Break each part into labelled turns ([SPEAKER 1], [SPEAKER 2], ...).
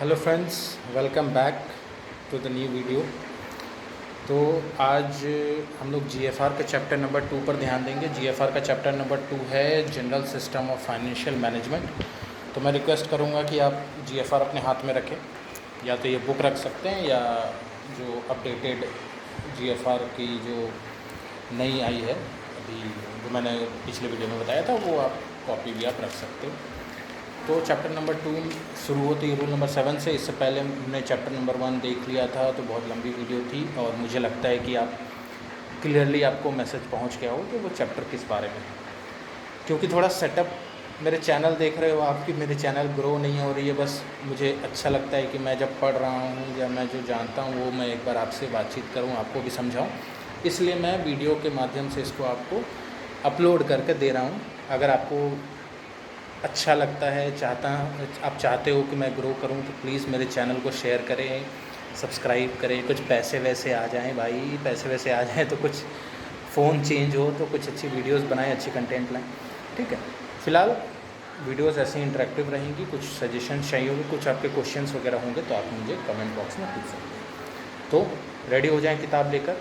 [SPEAKER 1] Hello friends, welcome back to the new video. तो आज हम लोग जीएफआर के चैप्टर नंबर 2 पर ध्यान देंगे। जीएफआर का चैप्टर नंबर 2 है general system of financial management. तो मैं रिक्वेस्ट करूंगा कि आप जीएफआर अपने हाथ में रखें, या तो ये बुक रख सकते हैं या जो अपडेटेड जीएफआर की जो नई आई है अभी, जो मैंने पिछले वीडियो में बताया था, वो आप कॉपी भी आप रख सकते हो। तो चैप्टर नंबर 2 शुरू होती है रूल नंबर 7 से। इससे पहले हमने चैप्टर नंबर 1 देख लिया था, तो बहुत लंबी वीडियो थी और मुझे लगता है कि आप क्लियरली आपको मैसेज पहुंच गया हो कि वो चैप्टर किस बारे में है। क्योंकि थोड़ा सेटअप मेरे चैनल देख रहे हो आपकी, मेरे चैनल ग्रो नहीं हो रही है। बस मुझे अच्छा लगता है कि मैं जब पढ़ रहा हूँ या मैं जो जानता हूँ वो मैं एक बार आपसे बातचीत करूँ, आपको भी समझाऊँ। इसलिए मैं वीडियो के माध्यम से इसको आपको अपलोड करके दे रहा हूँ। अगर आपको अच्छा लगता है, आप चाहते हो कि मैं ग्रो करूं, तो प्लीज़ मेरे चैनल को शेयर करें, सब्सक्राइब करें। कुछ पैसे वैसे आ जाएं भाई, पैसे वैसे आ जाएं तो कुछ फ़ोन चेंज हो तो कुछ अच्छी वीडियोस बनाएं, अच्छी कंटेंट लाएं, ठीक है। फ़िलहाल वीडियोस ऐसे इंटरेक्टिव रहेंगी। कुछ सजेशन चाहिए होगी, कुछ आपके क्वेश्चंस वगैरह होंगे तो आप मुझे कमेंट बॉक्स में पूछ सकते हैं। तो रेडी हो जाएं किताब लेकर।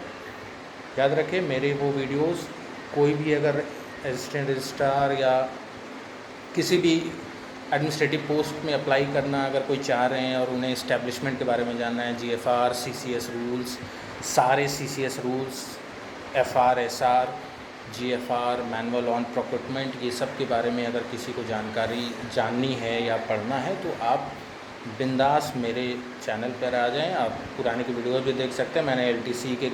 [SPEAKER 1] याद रखें, मेरे वो वीडियोज़ कोई भी अगर असिस्टेंट रजिस्ट्रार या किसी भी एडमिनिस्ट्रेटिव पोस्ट में अप्लाई करना अगर कोई चाह रहे हैं और उन्हें इस्टेब्लिशमेंट के बारे में जानना है, जीएफआर, सीसीएस रूल्स, सारे CCS rules, FR, SR, GFR, manual on procurement, ये सब के बारे में अगर किसी को जानकारी जाननी है या पढ़ना है तो आप बिंदास मेरे चैनल पर आ जाएं। आप पुराने के वीडियोस भी देख सकते हैं। मैंने एलटीसी के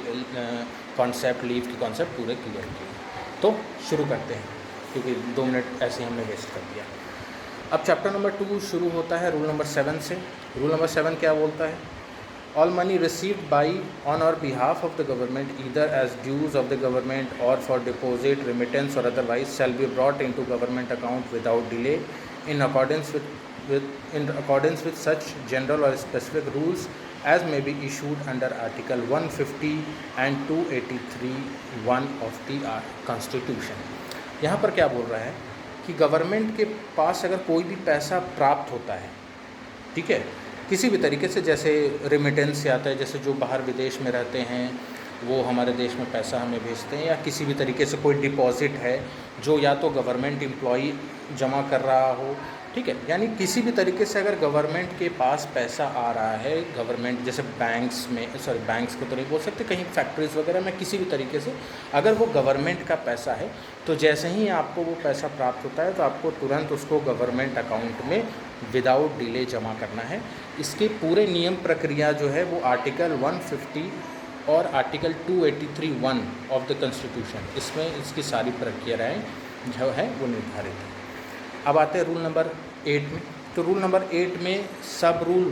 [SPEAKER 1] कॉन्सेप्ट, लीव के कॉन्सेप्ट पूरे क्लियर किए। तो शुरू करते हैं, क्योंकि 2 मिनट ऐसे ही हमने वेस्ट कर दिया। अब चैप्टर नंबर 2 शुरू होता है रूल नंबर 7 से। रूल नंबर 7 क्या बोलता है? All money received by on or behalf of the government either as dues of the government or for deposit, remittance or otherwise shall be brought into government account without delay in accordance with such general or specific rules as may be issued under Article 150 and 283(1) of the Constitution। यहाँ पर क्या बोल रहा है कि government के पास अगर कोई भी पैसा प्राप्त होता है, ठीक है, किसी भी तरीके से, जैसे रेमिटेंस से आता है, जैसे जो बाहर विदेश में रहते हैं वो हमारे देश में पैसा हमें भेजते हैं, या किसी भी तरीके से कोई डिपॉजिट है जो या तो गवर्नमेंट एम्प्लॉई जमा कर रहा हो, ठीक है, यानी किसी भी तरीके से अगर गवर्नमेंट के पास पैसा आ रहा है, गवर्नमेंट जैसे बैंक्स में, बैंक्स को तो नहीं बोल सकते, कहीं फैक्ट्रीज वगैरह में, किसी भी तरीके से अगर वो गवर्नमेंट का पैसा है, तो जैसे ही आपको वो पैसा प्राप्त होता है तो आपको तुरंत उसको गवर्नमेंट अकाउंट में विदाउट डिले जमा करना है। इसके पूरे नियम प्रक्रिया जो है वो आर्टिकल 150 और आर्टिकल 283(1) ऑफ द कॉन्स्टिट्यूशन, इसमें इसकी सारी प्रक्रियाएँ जो है वो निर्धारित है। अब आते हैं रूल नंबर 8 में। तो रूल नंबर 8 में सब रूल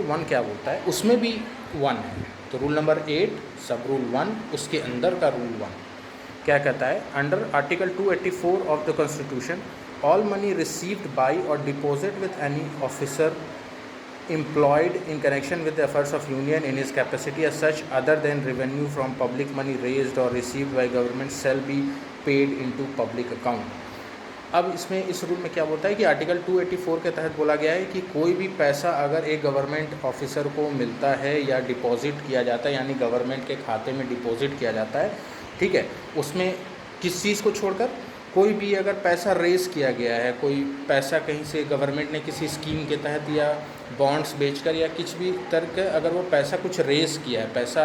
[SPEAKER 1] 1 क्या बोलता है? उसमें भी 1 है। तो रूल नंबर 8 सब रूल 1, उसके अंदर का रूल 1 क्या कहता है? Under article 284 of the constitution, all money received by or deposit with any officer employed in connection with the affairs of union in his capacity as such other than revenue from public money raised or received by government shall be paid into public account। अब इसमें इस rule में क्या बोलता है कि article 284 के तहत बोला गया है कि कोई भी पैसा अगर एक गवर्नमेंट ऑफिसर को मिलता है या डिपॉजिट किया जाता है, यानी गवर्नमेंट के खाते में डिपॉजिट किया जाता है, ठीक है, उसमें किस चीज़ को छोड़कर कोई भी अगर पैसा रेस किया गया है, कोई पैसा कहीं से गवर्नमेंट ने किसी स्कीम के तहत या बॉन्ड्स बेचकर या कुछ भी तरह के अगर वो पैसा कुछ रेस किया है, पैसा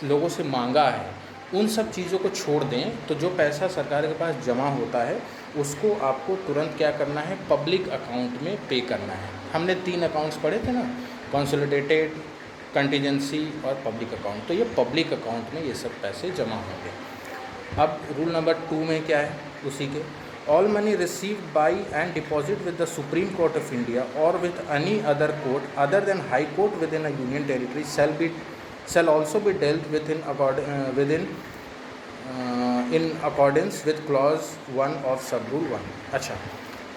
[SPEAKER 1] लोगों से मांगा है, उन सब चीज़ों को छोड़ दें तो जो पैसा सरकार के पास जमा होता है उसको आपको तुरंत क्या करना है? पब्लिक अकाउंट में पे करना है। हमने 3 अकाउंट्स पढ़े थे ना, कंसोलिडेटेड, कंटीजेंसी और पब्लिक अकाउंट। तो ये पब्लिक अकाउंट में ये सब पैसे जमा होंगे। अब रूल नंबर 2 में क्या है? उसी के all money received by and deposit with the supreme court of India or with any other court other than high court within a union territory shall also be dealt with in accordance with clause 1 of sub rule 1। अच्छा,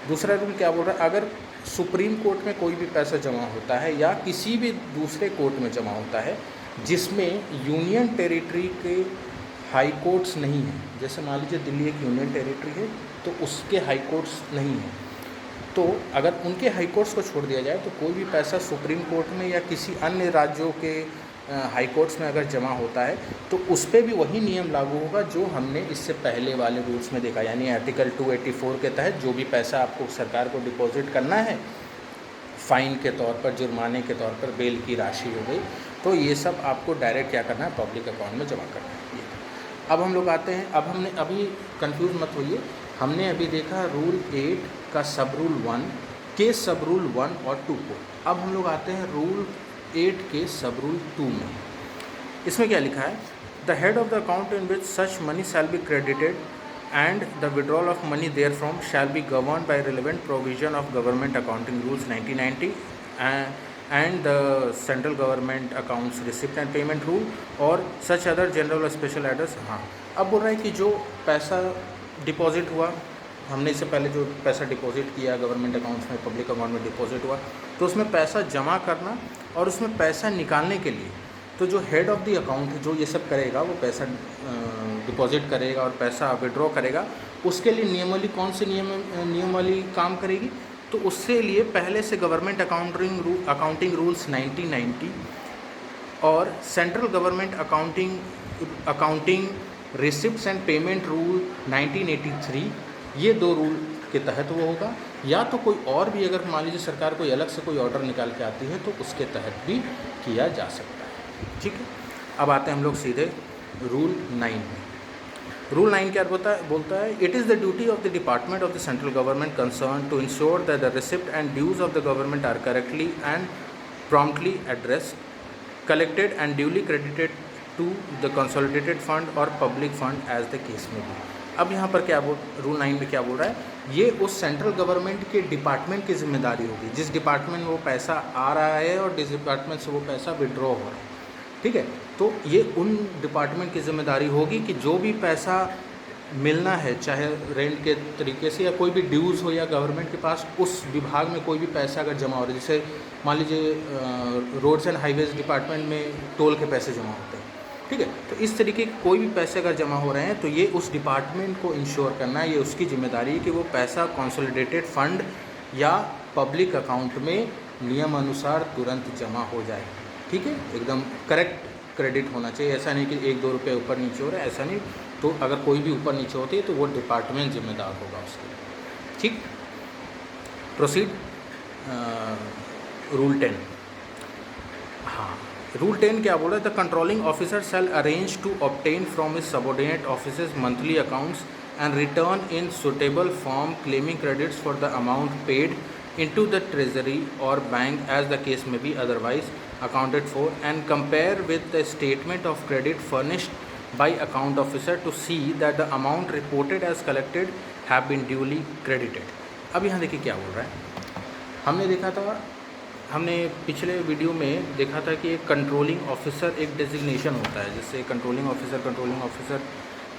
[SPEAKER 1] दूसरा rule क्या बोल रहा है? अगर supreme court में कोई भी पैसा जमा होता है या किसी भी दूसरे कोर्ट में जमा होता है जिसमें यूनियन टेरिटरी के हाई कोर्ट्स नहीं हैं, जैसे मान लीजिए दिल्ली एक यूनियन टेरिटरी है तो उसके हाई कोर्ट्स नहीं हैं, तो अगर उनके हाई कोर्ट्स को छोड़ दिया जाए तो कोई भी पैसा सुप्रीम कोर्ट में या किसी अन्य राज्यों के हाई कोर्ट्स में अगर जमा होता है तो उस पर भी वही नियम लागू होगा जो हमने इससे पहले वाले रूल्स में देखा, यानी आर्टिकल 284 के तहत जो भी पैसा आपको सरकार को डिपॉजिट करना है फ़ाइन के तौर पर, जुर्माने के तौर पर, बेल की राशि हो गई, तो ये सब आपको डायरेक्ट क्या करना है, पब्लिक अकाउंट में जमा करना है। अब हम लोग आते हैं, अब हमने अभी कंफ्यूज मत होइए, हमने अभी देखा रूल 8 का सब रूल 1 के सब रूल 1 और 2 को। अब हम लोग आते हैं रूल 8 के सब रूल 2 में। इसमें क्या लिखा है, the head of the account in which such money shall be credited and the withdrawal of money therefrom shall be governed by relevant provision of government accounting rules 1990 and the central government accounts receipt and payment rule और such other general or special address। हाँ, अब बोल रहा है कि जो पैसा deposit हुआ, हमने इससे पहले जो पैसा डिपॉजिट किया गवर्नमेंट अकाउंट्स में, पब्लिक अकाउंट में डिपॉजिट हुआ, तो उसमें पैसा जमा करना और उसमें पैसा निकालने के लिए तो जो हेड ऑफ़ द अकाउंट जो ये सब करेगा, वो पैसा डिपॉजिट करेगा और पैसा विड्रॉ करेगा, उसके लिए नियमावली कौन सी नियमावली काम करेगी, तो उससे लिए पहले से गवर्नमेंट अकाउंटिंग रूल्स 1990 और central government accounting receipts and payment rule 1983, ये 2 रूल के तहत वो होगा, या तो कोई और भी अगर मान लीजिए सरकार कोई अलग से कोई ऑर्डर निकाल के आती है तो उसके तहत भी किया जा सकता है। ठीक है, अब आते हैं हम लोग सीधे रूल 9 में। रूल 9 क्या बोलता है, it is the duty of the department of the central government concern to ensure that the receipt and dues of the government are correctly and promptly addressed, collected and duly credited to the consolidated fund or public fund as the case में भी। अब यहाँ पर क्या rule 9 में क्या बोल रहा है, ये उस सेंट्रल गवर्नमेंट के डिपार्टमेंट की जिम्मेदारी होगी जिस डिपार्टमेंट में वो पैसा आ रहा है और जिस डिपार्टमेंट से वो पैसा विड्रॉ हो रहा है। ठीक है, तो ये उन डिपार्टमेंट की जिम्मेदारी होगी कि जो भी पैसा मिलना है, चाहे रेंट के तरीके से या कोई भी ड्यूज़ हो या गवर्नमेंट के पास उस विभाग में कोई भी पैसा अगर जमा हो रहा है, जैसे मान लीजिए रोड्स एंड हाईवेज डिपार्टमेंट में टोल के पैसे जमा होते हैं, ठीक है, तो इस तरीके के कोई भी पैसे अगर जमा हो रहे हैं तो ये उस डिपार्टमेंट को इंश्योर करना है, ये उसकी जिम्मेदारी है कि वो पैसा कंसोलिडेटेड फंड या पब्लिक अकाउंट में नियम अनुसार तुरंत जमा हो जाए। ठीक है, एकदम करेक्ट क्रेडिट होना चाहिए, ऐसा नहीं कि 1-2 रुपये ऊपर नीचे हो रहा है, ऐसा नहीं, तो अगर कोई भी ऊपर नीचे होती है तो वो डिपार्टमेंट जिम्मेदार होगा उसके लिए। ठीक, प्रोसीड रूल 10। हाँ, रूल 10 क्या बोल रहा है, the controlling officer shall arrange to obtain from his subordinate officers monthly accounts and return in suitable form claiming credits for the amount paid into the treasury or bank as the case may be otherwise accounted for, and compare with the statement of credit furnished by account officer to see that the amount reported as collected have been duly credited। अब यहाँ देखिए क्या बोल रहा है, हमने पिछले video में देखा था कि एक कंट्रोलिंग ऑफिसर एक डेजिग्नेशन होता है, जैसे कंट्रोलिंग ऑफिसर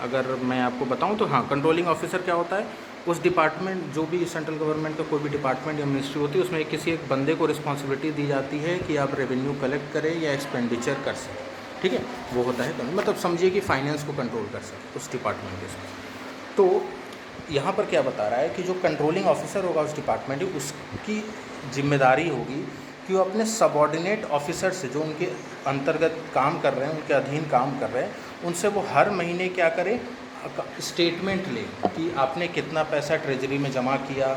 [SPEAKER 1] अगर मैं आपको बताऊं तो हाँ, कंट्रोलिंग ऑफिसर क्या होता है, उस डिपार्टमेंट जो भी सेंट्रल गवर्नमेंट का कोई भी डिपार्टमेंट या मिनिस्ट्री होती है उसमें किसी एक बंदे को रिस्पॉन्सिबिलिटी दी जाती है कि आप रेवेन्यू कलेक्ट करें या एक्सपेंडिचर कर सकें। ठीक है, वो होता है, मतलब समझिए कि फाइनेंस को कंट्रोल कर सके उस डिपार्टमेंट के साथ। तो यहाँ पर क्या बता रहा है कि जो कंट्रोलिंग ऑफिसर होगा उस डिपार्टमेंट की, उसकी जिम्मेदारी होगी कि वो अपने सबऑर्डिनेट ऑफिसर से जो उनके अंतर्गत काम कर रहे हैं, उनके अधीन काम कर रहे हैं, उनसे वो हर महीने क्या करे, स्टेटमेंट ले कि आपने कितना पैसा ट्रेजरी में जमा किया,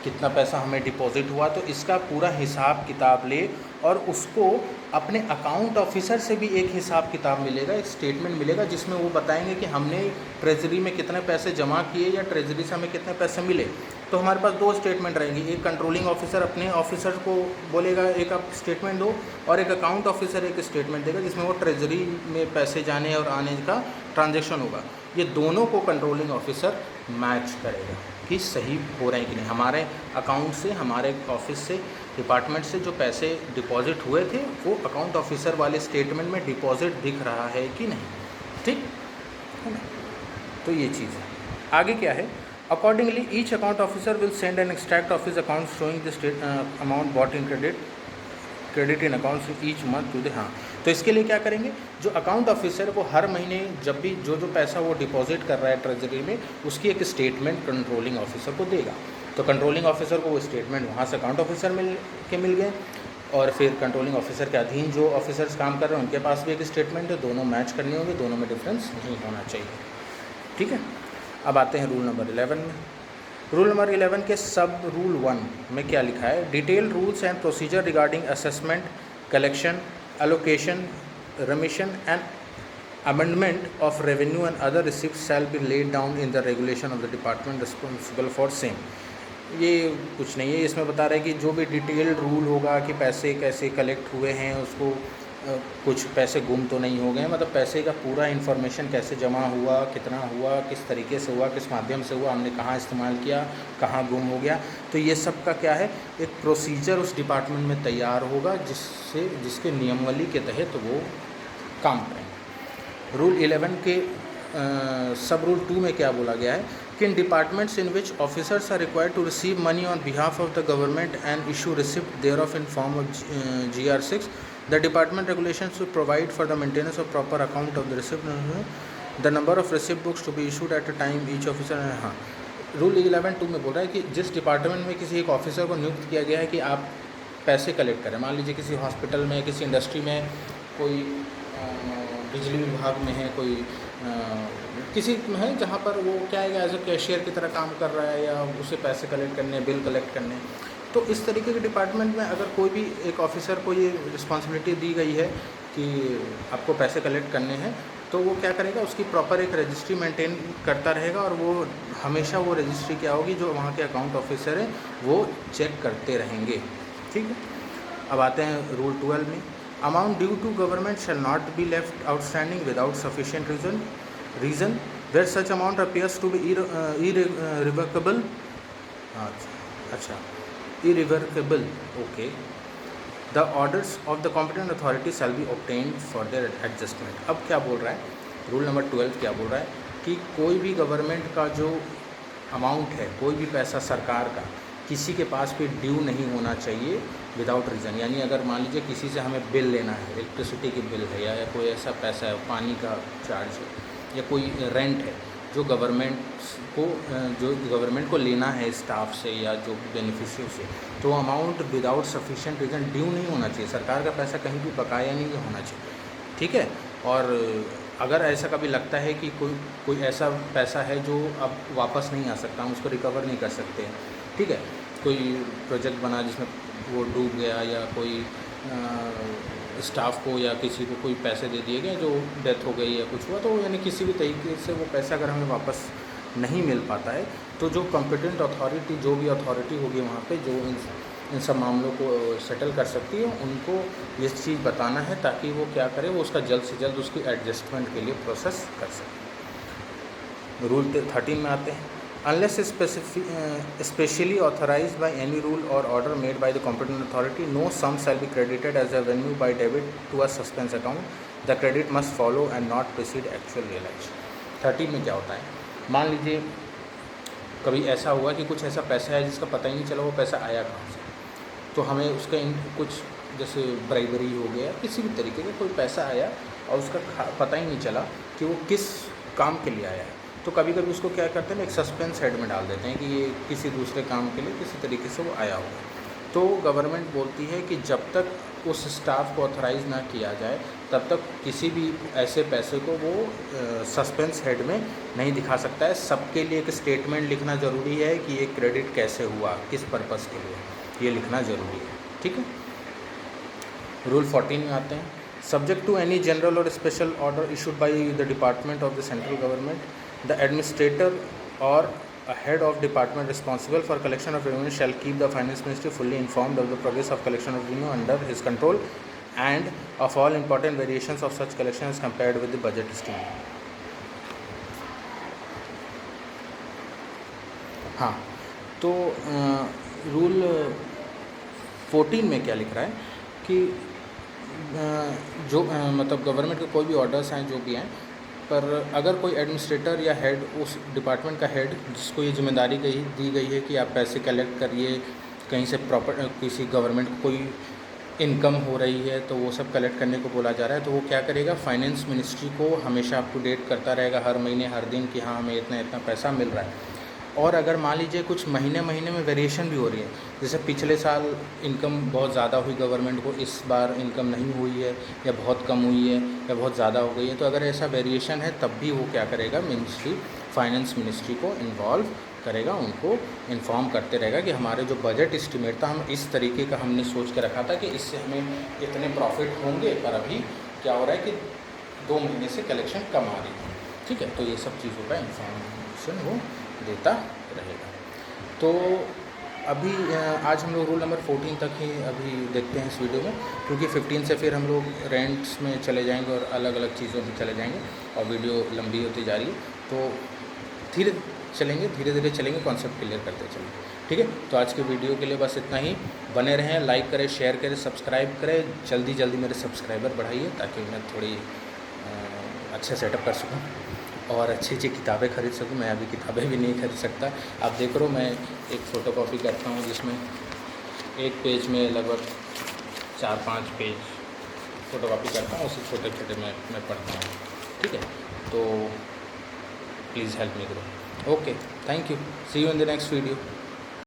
[SPEAKER 1] कितना पैसा हमें डिपॉजिट हुआ, तो इसका पूरा हिसाब किताब ले और उसको अपने अकाउंट ऑफिसर से भी एक हिसाब किताब मिलेगा, एक स्टेटमेंट मिलेगा जिसमें वो बताएंगे कि हमने ट्रेजरी में कितने पैसे जमा किए या ट्रेजरी से हमें कितने पैसे मिले। तो हमारे पास 2 स्टेटमेंट रहेंगे, एक कंट्रोलिंग ऑफिसर अपने ऑफिसर को बोलेगा एक आप स्टेटमेंट दो, और एक अकाउंट ऑफिसर एक स्टेटमेंट देगा जिसमें वो ट्रेजरी में पैसे जाने और आने का ट्रांजेक्शन होगा। ये दोनों को कंट्रोलिंग ऑफिसर मैच करेगा कि सही हो रहे हैं कि नहीं, हमारे अकाउंट से, हमारे ऑफिस से, डिपार्टमेंट से जो पैसे डिपॉजिट हुए थे वो अकाउंट ऑफिसर वाले स्टेटमेंट में डिपॉजिट दिख रहा है कि नहीं। ठीक है ना, तो ये चीज़ है। आगे क्या है, accordingly each account officer will send an extract of his account showing the amount bought in credit in accounts each month to the. हाँ, तो इसके लिए क्या करेंगे, जो अकाउंट ऑफिसर वो हर महीने जब भी जो पैसा वो डिपॉजिट कर रहा है ट्रेजरी में, उसकी एक स्टेटमेंट कंट्रोलिंग ऑफिसर को देगा। तो कंट्रोलिंग ऑफिसर को वो स्टेटमेंट वहाँ से अकाउंट ऑफिसर मिल गए, और फिर कंट्रोलिंग ऑफिसर के अधीन जो ऑफिसर्स काम कर रहे हैं उनके पास भी एक स्टेटमेंट है, दोनों मैच करने होंगे, दोनों में डिफरेंस नहीं होना चाहिए। ठीक है, अब आते हैं रूल नंबर 11 में। रूल नंबर 11 के सब रूल 1 में क्या लिखा है? Detail rules and procedure regarding assessment, collection, allocation, remission and amendment of revenue and other receipts shall be laid down in the regulation of the department responsible for same। ये कुछ नहीं है, इसमें बता रहा है कि जो भी डिटेल्ड रूल होगा कि पैसे कैसे कलेक्ट हुए हैं, उसको कुछ पैसे गुम तो नहीं हो गए, मतलब पैसे का पूरा इन्फॉर्मेशन कैसे जमा हुआ, कितना हुआ, किस तरीके से हुआ, किस माध्यम से हुआ, हमने कहाँ इस्तेमाल किया, कहाँ गुम हो गया, तो ये सब का क्या है, एक प्रोसीजर उस डिपार्टमेंट में तैयार होगा जिसके नियमावली के तहत वो काम करेंगे। रूल 11 के सब रूल 2 में क्या बोला गया है कि in departments in which officers are required to receive money on behalf of the government and issue receipt thereof in form of GR6, the department regulations to provide for the maintenance of proper account of the receipt, the number of receipt books to be issued at a time each officer। हाँ, rule 11(2) में बोल रहा है कि जिस department में किसी एक ऑफिसर को नियुक्त किया गया है कि आप पैसे कलेक्ट करें, मान लीजिए किसी हॉस्पिटल में, किसी इंडस्ट्री में, कोई बिजली विभाग में है, कोई किसी में है जहाँ पर वो क्या है एज ए कैशियर की तरह काम कर रहा है, या उसे पैसे कलेक्ट करने, बिल कलेक्ट करने, तो इस तरीके के डिपार्टमेंट में अगर कोई भी एक ऑफिसर को ये रिस्पॉन्सिबिलिटी दी गई है कि आपको पैसे कलेक्ट करने हैं, तो वो क्या करेगा, उसकी प्रॉपर एक रजिस्ट्री मेंटेन करता रहेगा, और वो हमेशा वो रजिस्ट्री क्या होगी, जो वहाँ के अकाउंट ऑफिसर हैं वो चेक करते रहेंगे। ठीक है, अब आते हैं रूल 12 में। Amount due to government shall not be left outstanding without sufficient reason where such amount appears to be irrevocable. अच्छा, irrevocable, okay, the orders of the competent authority shall be obtained for their adjustment। अब क्या बोल रहा है rule number 12, क्या बोल रहा है कि कोई भी गवर्नमेंट का जो अमाउंट है, कोई भी पैसा सरकार का किसी के पास भी ड्यू नहीं होना चाहिए विदाउट रीज़न। यानी अगर मान लीजिए किसी से हमें बिल लेना है, इलेक्ट्रिसिटी की बिल है, या कोई ऐसा पैसा है, पानी का चार्ज है, या कोई रेंट है जो गवर्नमेंट को लेना है स्टाफ से या जो बेनिफिशियरी से, तो amount without sufficient reason due नहीं होना चाहिए। सरकार का पैसा कहीं भी बकाया नहीं होना चाहिए। ठीक है, और अगर ऐसा कभी लगता है कि कोई ऐसा पैसा है जो अब वापस नहीं आ सकता, हम उसको रिकवर नहीं कर सकते, ठीक है, कोई प्रोजेक्ट बना जिसमें वो डूब गया, या कोई स्टाफ को या किसी को कोई पैसे दे दिए गए जो डेथ हो गई या कुछ हुआ, तो यानी किसी भी तरीके से वो पैसा अगर हमें वापस नहीं मिल पाता है, तो जो कॉम्पिटेंट अथॉरिटी, जो भी अथॉरिटी होगी वहाँ पे, जो इन सब मामलों को सेटल कर सकती है, उनको ये चीज़ बताना है ताकि वो क्या करे, वो उसका जल्द से जल्द उसकी एडजस्टमेंट के लिए प्रोसेस कर सके। रूल 13 में आते हैं। Unless specially authorized by any rule or order made by the competent authority, no sum shall be credited as a revenue by debit to a suspense account. The credit must follow and not precede actual realization। 13 में क्या होता है, मान लीजिए कभी ऐसा हुआ कि कुछ ऐसा पैसा है जिसका पता ही नहीं चला वो पैसा आया कहाँ से, तो हमें उसका कुछ जैसे ब्राइबरी हो गया, किसी भी तरीके का कोई पैसा आया और उसका पता ही नहीं चला कि वो किस काम के लिए आया है, तो कभी कभी उसको क्या करते हैं, एक सस्पेंस हेड में डाल देते हैं कि ये किसी दूसरे काम के लिए किसी तरीके से वो आया होगा। तो गवर्नमेंट बोलती है कि जब तक उस स्टाफ को ऑथराइज़ ना किया जाए तब तक किसी भी ऐसे पैसे को वो सस्पेंस हेड में नहीं दिखा सकता है। सबके लिए एक स्टेटमेंट लिखना ज़रूरी है कि ये क्रेडिट कैसे हुआ, किस पर्पज़ के लिए, ये लिखना ज़रूरी है। ठीक है, रूल 14 में आते हैं। सब्जेक्ट टू एनी जनरल और special order issued by the department of the central government, the administrator or a head of department responsible for collection of revenue shall keep the finance ministry fully informed of the progress of collection of revenue under his control and of all important variations of such collection as compared with the budget estimate। हाँ, तो rule 14 में क्या लिख रहा है कि जो मतलब गवर्नमेंट के कोई भी ऑर्डर्स हैं जो भी हैं, पर अगर कोई एडमिनिस्ट्रेटर या हेड, उस डिपार्टमेंट का हेड जिसको ये जिम्मेदारी दी गई है कि आप पैसे कलेक्ट करिए, कहीं से प्रॉपर किसी गवर्नमेंट को कोई इनकम हो रही है तो वो सब कलेक्ट करने को बोला जा रहा है, तो वो क्या करेगा, फाइनेंस मिनिस्ट्री को हमेशा अप टू डेट करता रहेगा हर महीने हर दिन कि हाँ हमें इतना इतना पैसा मिल रहा है। और अगर मान लीजिए कुछ महीने महीने में वेरिएशन भी हो रही है, जैसे पिछले साल इनकम बहुत ज़्यादा हुई गवर्नमेंट को, इस बार इनकम नहीं हुई है या बहुत कम हुई है या बहुत ज़्यादा हो गई है, तो अगर ऐसा वेरिएशन है तब भी वो क्या करेगा, फाइनेंस मिनिस्ट्री को इन्वॉल्व करेगा, उनको इन्फॉर्म करते रहेगा कि हमारे जो बजट एस्टिमेट था हम इस तरीके का हमने सोच के रखा था कि इससे हमें इतने प्रॉफिट होंगे, पर अभी क्या हो रहा है कि 2 महीने से कलेक्शन कम आ रही है। ठीक है, तो ये सब चीज़ों का इन्फॉर्मेशन वो देता रहेगा। तो अभी आज हम लोग रूल नंबर 14 तक ही अभी देखते हैं इस वीडियो में, क्योंकि 15 से फिर हम लोग रेंट्स में चले जाएंगे और अलग अलग चीज़ों में चले जाएंगे और वीडियो लंबी होती जा रही है, तो धीरे धीरे चलेंगे, कॉन्सेप्ट क्लियर करते चलेंगे। ठीक है, तो आज के वीडियो के लिए बस इतना ही। बने रहें, लाइक करें, शेयर करें, सब्सक्राइब करें, जल्दी मेरे सब्सक्राइबर बढ़ाइए ताकि मैं थोड़ी अच्छा सेटअप कर सकूं और अच्छी किताबें खरीद सकूं। मैं अभी किताबें भी नहीं खरीद सकता। आप देख रहे हो मैं एक फ़ोटोकॉपी करता हूं जिसमें एक पेज में लगभग 4-5 पेज फ़ोटोकॉपी करता हूं, उसी छोटे छोटे मैं पढ़ता हूं। ठीक है, तो प्लीज़ हेल्प मी करो। Okay, thank you, see you in the next video.